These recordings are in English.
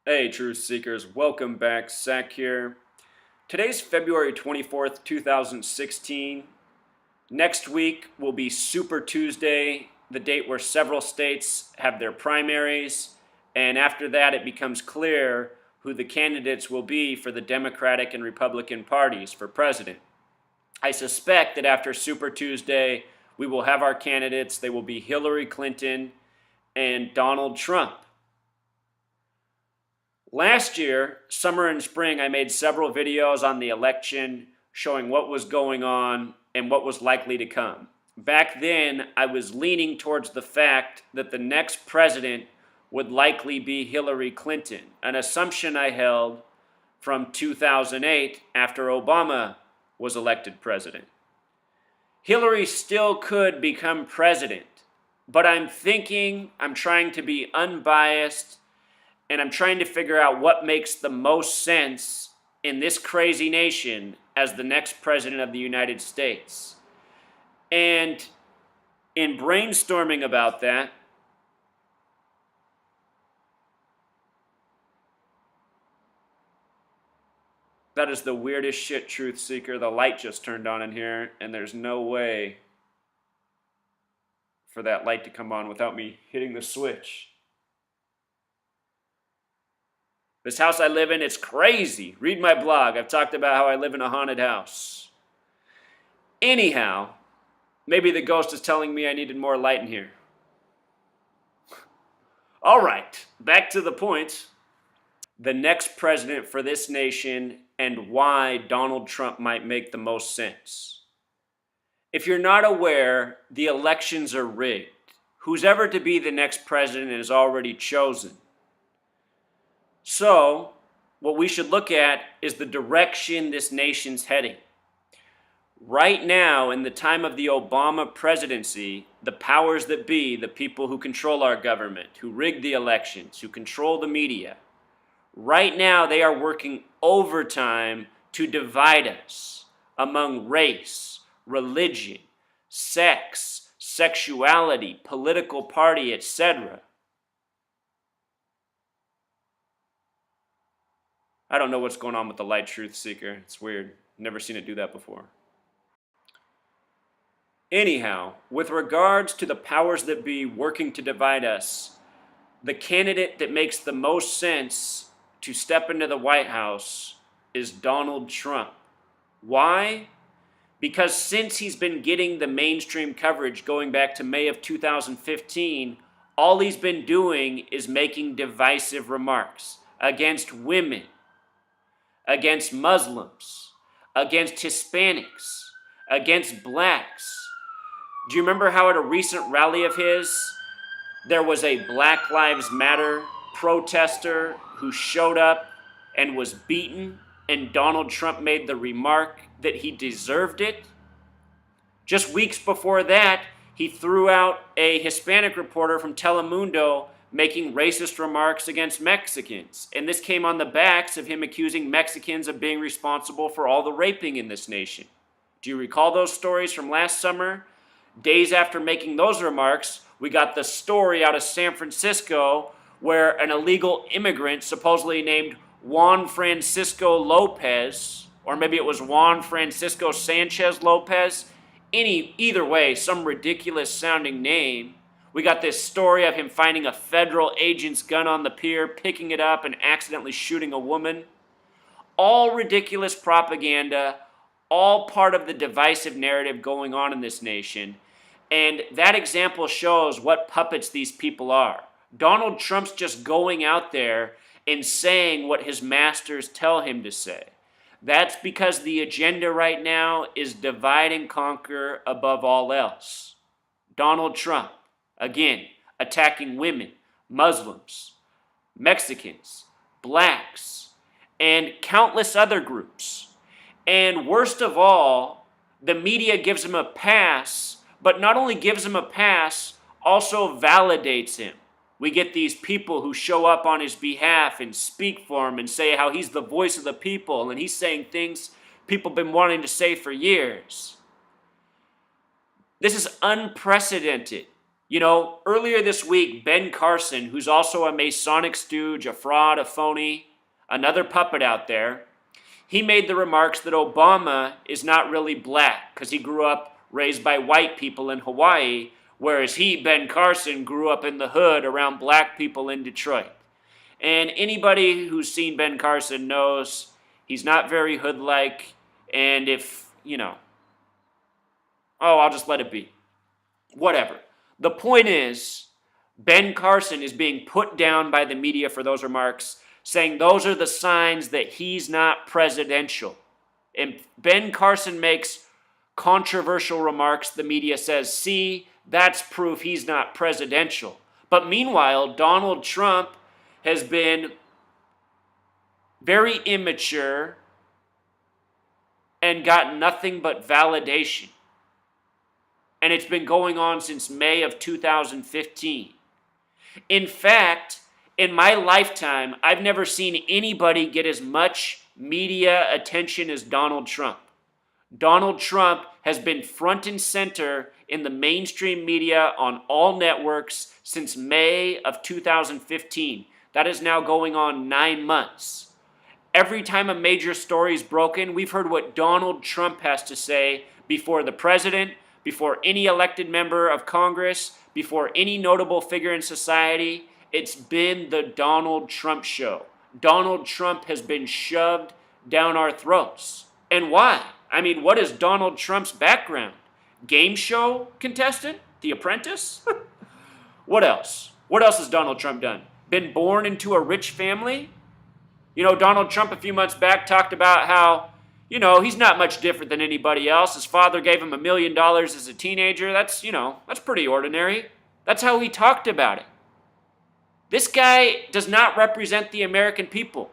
Hey, truth seekers, welcome back. Zach here. Today's February 24th, 2016. Next week will be Super Tuesday, the date where several states have their primaries. And after that, it becomes clear who the candidates will be for the Democratic and Republican parties for president. I suspect that after Super Tuesday, we will have our candidates. They will be Hillary Clinton and Donald Trump. Last year, summer and spring, I made several videos on the election showing what was going on and what was likely to come. Back then, I was leaning towards the fact that the next president would likely be Hillary Clinton, an assumption I held from 2008 after Obama was elected president. Hillary still could become president, but I'm trying to be unbiased, and I'm trying to figure out what makes the most sense in this crazy nation as the next president of the United States. And in brainstorming about that, that is the weirdest shit, truth seeker. The light just turned on in here, and there's no way for that light to come on without me hitting the switch. This house I live in, it's crazy. Read my blog. I've talked about how I live in a haunted house. Anyhow, maybe the ghost is telling me I needed more light in here. All right, back to the point. The next president for this nation and why Donald Trump might make the most sense. If you're not aware, the elections are rigged. Who's ever to be the next president is already chosen. So, what we should look at is the direction this nation's heading. Right now, in the time of the Obama presidency, the powers that be, the people who control our government, who rig the elections, who control the media, right now they are working overtime to divide us among race, religion, sex, sexuality, political party, etc. I don't know what's going on with the light, truth seeker. It's weird. Never seen it do that before. Anyhow, with regards to the powers that be working to divide us, the candidate that makes the most sense to step into the White House is Donald Trump. Why? Because since he's been getting the mainstream coverage going back to May of 2015, all he's been doing is making divisive remarks against women, against Muslims, against Hispanics, against blacks. Do you remember how at a recent rally of his, there was a Black Lives Matter protester who showed up and was beaten, and Donald Trump made the remark that he deserved it? Just weeks before that, he threw out a Hispanic reporter from Telemundo making racist remarks against Mexicans. And this came on the backs of him accusing Mexicans of being responsible for all the raping in this nation. Do you recall those stories from last summer? Days after making those remarks, we got the story out of San Francisco where an illegal immigrant, supposedly named Juan Francisco Lopez, or maybe it was Juan Francisco Sanchez Lopez, either way, some ridiculous sounding name. We got this story of him finding a federal agent's gun on the pier, picking it up, and accidentally shooting a woman. All ridiculous propaganda, all part of the divisive narrative going on in this nation. And that example shows what puppets these people are. Donald Trump's just going out there and saying what his masters tell him to say. That's because the agenda right now is divide and conquer above all else. Donald Trump, again, attacking women, Muslims, Mexicans, blacks, and countless other groups. And worst of all, the media gives him a pass, but not only gives him a pass, also validates him. We get these people who show up on his behalf and speak for him and say how he's the voice of the people, and he's saying things people have been wanting to say for years. This is unprecedented. You know, earlier this week, Ben Carson, who's also a Masonic stooge, a fraud, a phony, another puppet out there, he made the remarks that Obama is not really black because he grew up raised by white people in Hawaii, whereas he, Ben Carson, grew up in the hood around black people in Detroit. And anybody who's seen Ben Carson knows he's not very hood-like, and if, I'll just let it be. Whatever. The point is, Ben Carson is being put down by the media for those remarks, saying those are the signs that he's not presidential. And Ben Carson makes controversial remarks. The media says, see, that's proof he's not presidential. But meanwhile, Donald Trump has been very immature and got nothing but validation. And it's been going on since May of 2015. In fact, in my lifetime, I've never seen anybody get as much media attention as Donald Trump. Donald Trump has been front and center in the mainstream media on all networks since May of 2015. That is now going on 9 months. Every time a major story is broken, we've heard what Donald Trump has to say before the president, before any elected member of Congress, before any notable figure in society. It's been the Donald Trump show. Donald Trump has been shoved down our throats. And why? I mean, what is Donald Trump's background? Game show contestant? The Apprentice? What else? What else has Donald Trump done? Been born into a rich family? You know, Donald Trump a few months back talked about how, he's not much different than anybody else. His father gave him $1 million as a teenager. That's pretty ordinary. That's how he talked about it. This guy does not represent the American people.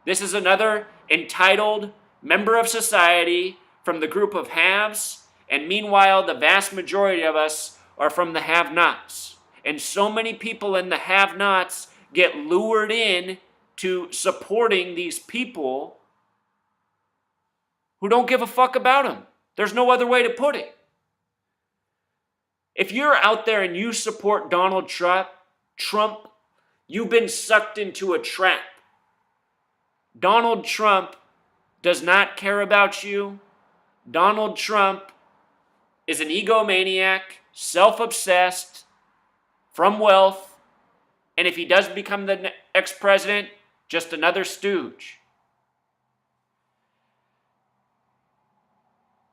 This is another entitled member of society from the group of haves, and meanwhile, the vast majority of us are from the have-nots. And so many people in the have-nots get lured in to supporting these people who don't give a fuck about them. There's no other way to put it. If you're out there and you support Donald Trump, you've been sucked into a trap. Donald Trump does not care about you. Donald Trump is an egomaniac, self-obsessed, from wealth, and if he does become the next president, just another stooge.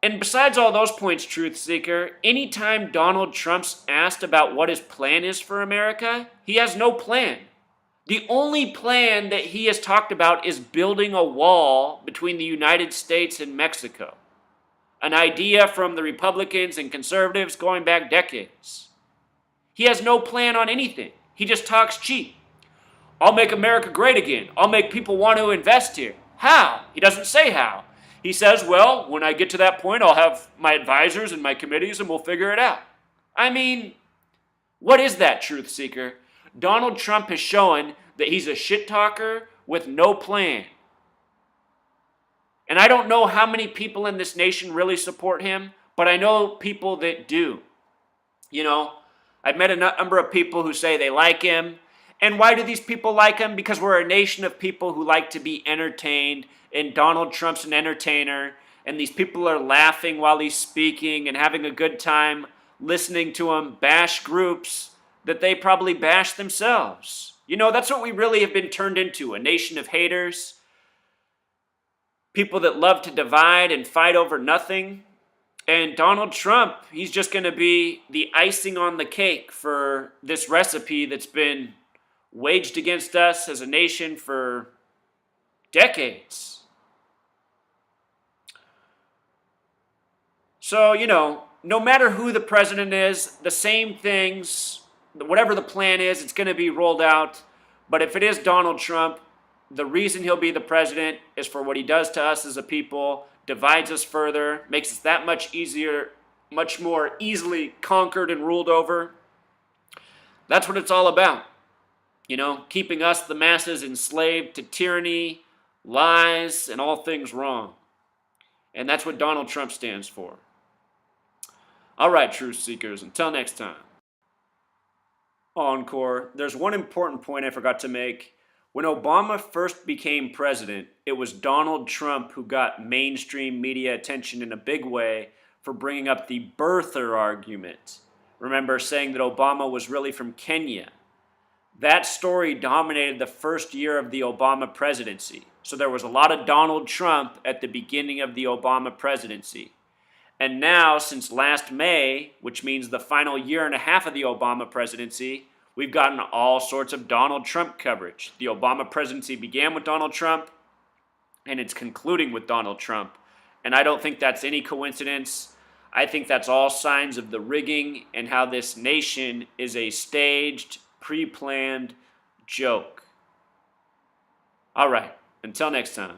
And besides all those points, Truth Seeker, anytime Donald Trump's asked about what his plan is for America, he has no plan. The only plan that he has talked about is building a wall between the United States and Mexico. An idea from the Republicans and conservatives going back decades. He has no plan on anything. He just talks cheap. I'll make America great again. I'll make people want to invest here. How? He doesn't say how. He says, well, when I get to that point, I'll have my advisors and my committees and we'll figure it out. I mean, what is that, Truth Seeker? Donald Trump has shown that he's a shit talker with no plan. And I don't know how many people in this nation really support him, but I know people that do. I've met a number of people who say they like him. And why do these people like him? Because we're a nation of people who like to be entertained, and Donald Trump's an entertainer, and these people are laughing while he's speaking and having a good time listening to him bash groups that they probably bash themselves. That's what we really have been turned into, a nation of haters, people that love to divide and fight over nothing. And Donald Trump, he's just going to be the icing on the cake for this recipe that's been waged against us as a nation for decades. So, no matter who the president is, the same things, whatever the plan is, it's going to be rolled out. But if it is Donald Trump, the reason he'll be the president is for what he does to us as a people, divides us further, makes us that much easier, much more easily conquered and ruled over. That's what it's all about. Keeping us, the masses, enslaved to tyranny, lies, and all things wrong. And that's what Donald Trump stands for. All right, Truth Seekers, until next time. Encore. There's one important point I forgot to make. When Obama first became president, it was Donald Trump who got mainstream media attention in a big way for bringing up the birther argument. Remember, saying that Obama was really from Kenya. That story dominated the first year of the Obama presidency. So there was a lot of Donald Trump at the beginning of the Obama presidency. And now, since last May, which means the final year and a half of the Obama presidency, we've gotten all sorts of Donald Trump coverage. The Obama presidency began with Donald Trump, and it's concluding with Donald Trump. And I don't think that's any coincidence. I think that's all signs of the rigging and how this nation is a staged, pre planned joke. All right, until next time.